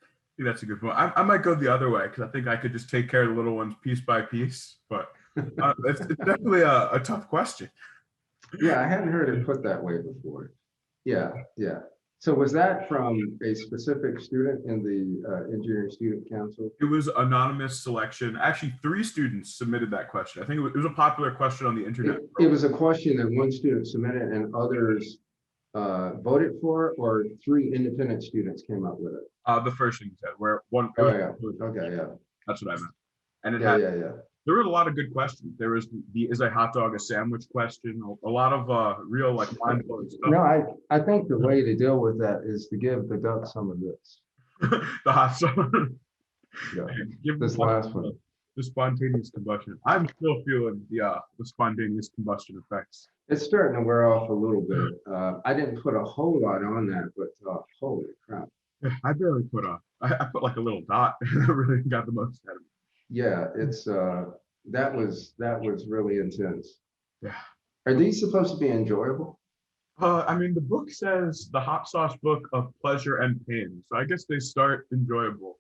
I think that's a good point. I might go the other way because I think I could just take care of the little ones piece by piece. But it's definitely a tough question. Yeah, I hadn't heard it put that way before. Yeah. So was that from a specific student in the Engineering Student Council? It was anonymous selection. Actually, 3 students submitted that question. I think it was a popular question on the internet. It was a question that one student submitted and others voted for, or 3 independent students came up with it? The first thing you said, where one. Oh yeah. Okay, yeah. That's what I meant. And it Yeah. There were a lot of good questions. There was the "Is a hot dog a sandwich?" question. A lot of real mind blowing stuff. No, I think the way to deal with that is to give the duck some of this. The hot sauce. Yeah. Give This last one. The spontaneous combustion. I'm still feeling the spontaneous combustion effects. It's starting to wear off a little bit. I didn't put a whole lot on that, but holy crap. I barely put I put like a little dot. That really got the most out of Yeah, it's that was really intense. me. Yeah. Are these supposed to be enjoyable? I mean, the book says the hot sauce book of pleasure and pain. So I guess they start enjoyable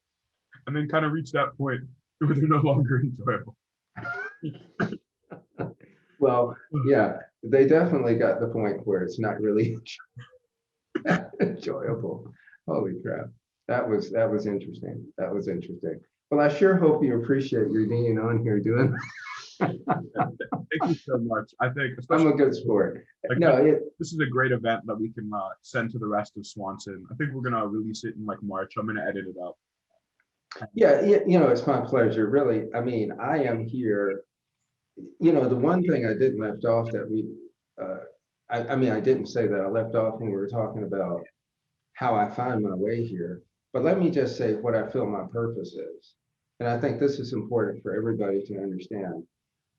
and then kind of reach that point where they're no longer enjoyable. Well, yeah, they definitely got the point where it's not really enjoyable. Holy crap. That was interesting. That was interesting. Well, I sure hope you appreciate your being on here doing. Thank you so much. I think, I'm especially a good sport. like No, this is a great event that we can send to the rest of Swanson. I think we're gonna release it in like March. I'm gonna edit it up. yeah, it's my pleasure, really. I mean, I am here. The one thing I didn't left off that uh, I mean, I didn't say that I left off when we were talking about how I find my way here. But let me just say what I feel my purpose is. And I think this is important for everybody to understand.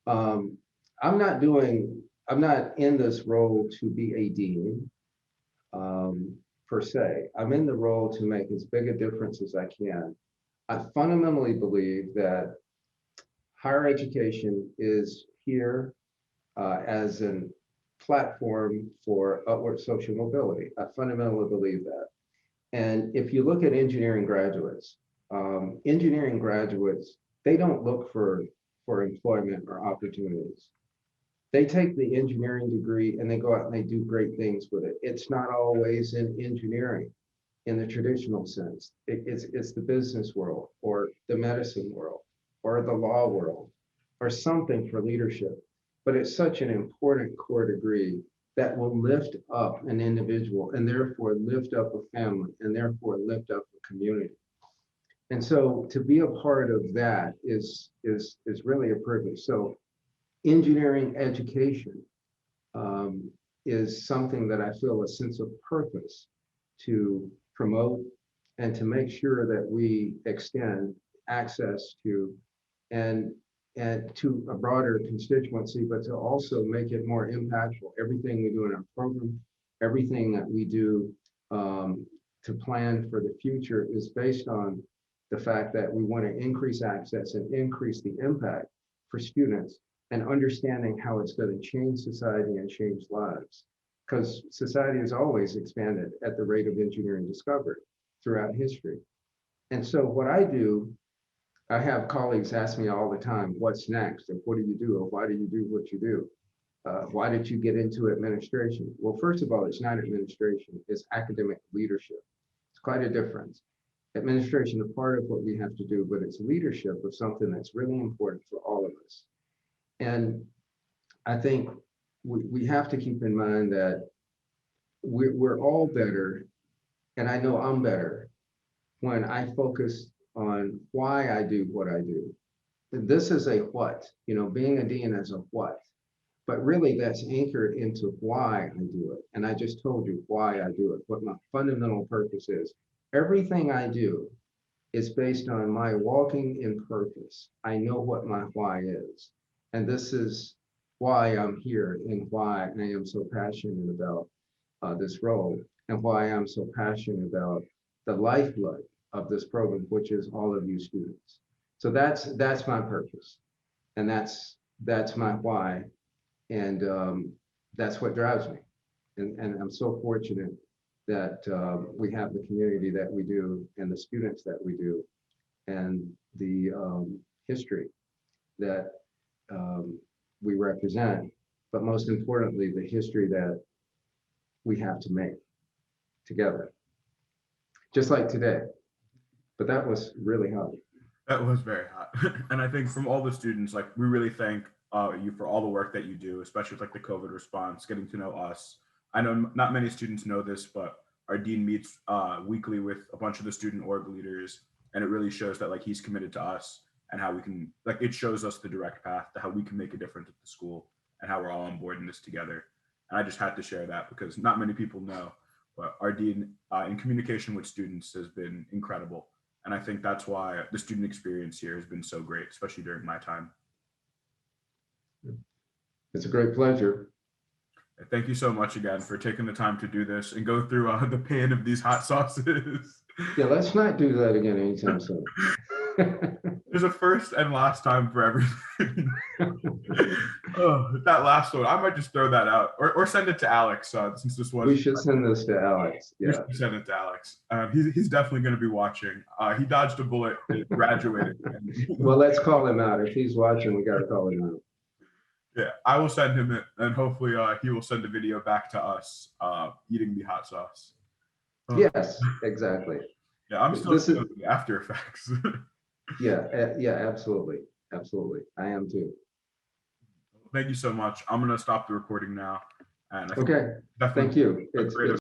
Um, I'm not in this role to be a dean per se. I'm in the role to make as big a difference as I can. I fundamentally believe that higher education is here as a platform for upward social mobility. I fundamentally believe that. And if you look at engineering graduates, they don't look for employment or opportunities. They take the engineering degree and they go out and they do great things with it. It's not always in engineering in the traditional sense. It's the business world or the medicine world or the law world or something for leadership. But it's such an important core degree that will lift up an individual and therefore lift up a family and therefore lift up a community. And so to be a part of that is really a privilege. So engineering education is something that I feel a sense of purpose to promote and to make sure that we extend access to and to a broader constituency, but to also make it more impactful. Everything we do in our program, everything that we do to plan for the future is based on the fact that we want to increase access and increase the impact for students and understanding how it's going to change society and change lives. Because society has always expanded at the rate of engineering discovery throughout history. And so what I do, I have colleagues ask me all the time, what's next? And what do you do? Or why do you do what you do? Why did you get into administration? Well, first of all, it's not administration, it's academic leadership. It's quite a difference. Administration is part of what we have to do, but it's leadership of something that's really important for all of us. And I think we have to keep in mind that we're all better, and I know I'm better when I focus on why I do what I do. This is a what, being a dean is a what, but really that's anchored into why I do it. And I just told you why I do it, what my fundamental purpose is. Everything I do is based on my walking in purpose. I know what my why is. And this is why I'm here and why I am so passionate about this role and why I'm so passionate about the lifeblood of this program, which is all of you students. So that's my purpose, and that's my why, and that's what drives me. And I'm so fortunate that we have the community that we do, and the students that we do, and the history that we represent, but most importantly, the history that we have to make together, just like today. But that was really hot. That was very hot. And I think from all the students, like we really thank you for all the work that you do, especially with like the COVID response, getting to know us. I know not many students know this, but our dean meets weekly with a bunch of the student org leaders, and it really shows that like he's committed to us and how we can like it shows us the direct path to how we can make a difference at the school and how we're all on board in this together. And I just had to share that because not many people know, but our dean in communication with students has been incredible. And I think that's why the student experience here has been so great, especially during my time. It's a great pleasure. Thank you so much again for taking the time to do this and go through the pain of these hot sauces. Yeah, let's not do that again anytime soon. There's a first and last time for everything. Oh, that last one, I might just throw that out or send it to Alex since this was. We should send this to Alex. We Yeah. should send it to Alex. He's definitely going to be watching. He dodged a bullet, graduated. Well, let's call him out. If he's watching, we got to call him out. Yeah, I will send him it, and hopefully he will send a video back to us eating the hot sauce. Yes, exactly. Yeah, I'm still feeling the after effects. Yeah, yeah, absolutely. Absolutely. I am too. Thank you so much. I'm going to stop the recording now. And I think Okay, definitely thank you. a great